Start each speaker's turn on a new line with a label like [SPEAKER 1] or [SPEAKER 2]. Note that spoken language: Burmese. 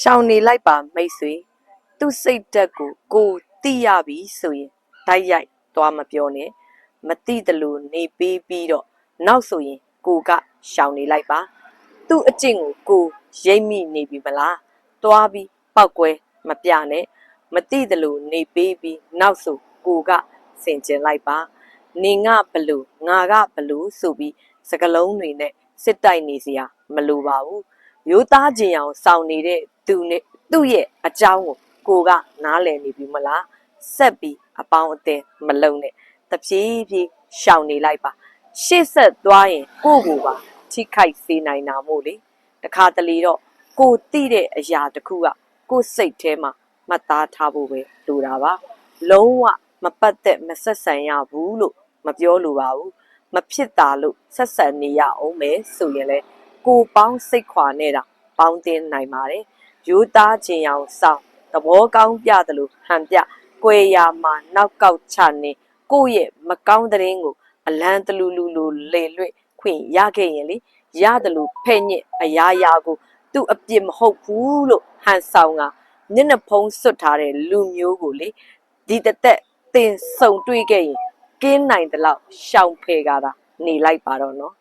[SPEAKER 1] ရှောင်နေလိုက်ပါမိတ်ဆွေသူ့စိတ်ဓာတ်ကိုသိရပြီဆိုရင်တိုက်ရိုက်သွားမပြောနဲ့မသိတယ်လို့နေပေးပြီးတော့နောက်ဆိုရင်ကိုကရှောင်နေလိုက်ပါသူ့အကျင့်ကိုရိပ်မိနေပြီမလားသွားပြီးပောက်ကွဲမပြနဲ့မသိတယ်လို့နေပေးပြီးနောက်ဆိုကိုကဆင်ကျင်လိုက်ပါနေငါဘလို့ငါကဘလို့ဆိုပြီးစကလုံးတွေနဲ့စစ်တိုက်နေစရာမလိုပါဘူးရိုးသားခြင်းအောင်စောင့်နေတဲ့သူ့ရဲ့အကြောင်းကိုကနားလည်နေပြီမလားဆက်ပြီးအပေါင်းအသင်းမလုံနဲ့တပြေးပြေးရှောင်နေလိုက်ပါရှေ့ဆက်သွားရင်ကိုပါထိခိုက်စေနိုင်တာမို့လေတခါတလေတော့ကိုတိတဲ့အရာတစ်ခုကကိုစိတ်ထဲမှာမှတ်သားထားဖို့ပဲလိုတာပါလုံးဝမပတ်သက်မဆက်ဆံရဘူးလို့မပြောလိုပါဘူးမဖြစ်တာလို့ဆက်ဆံနေရအောင်မယ်ဆိုရင်လေကိုပေါင်းစိတ်ခွာနေတာပေါင်းတင်နိုင်ပါတယ်ရိုးသားခြင်းအောင်စောင့်သဘောကောင်းပြတယ်လို့ဟန်ပြကွယ်ရာမှာနောက်ကောက်ချနေကိုရဲ့မကောင်းတဲ့ရင်ကိုအလန်းတလူလူလိုလေလွတ်ခွင့်ရခဲ့ရင်လေရတယ်လို့ဖဲ့ညစ်အရာရာကိုသူ့အပြစ်မဟုတ်ဘူးလို့ဟန်ဆောင်ကမျက်နှာဖုံးစွတ်ထားတဲ့လူမျိုးကိုလေဒီတသက်တင်ဆုံတွေ့ခဲ့ရင်ကင်းနိုင်တဲ့လောက်ရှောင်ဖယ်ကြတာနေလိုက်ပါတော့နော်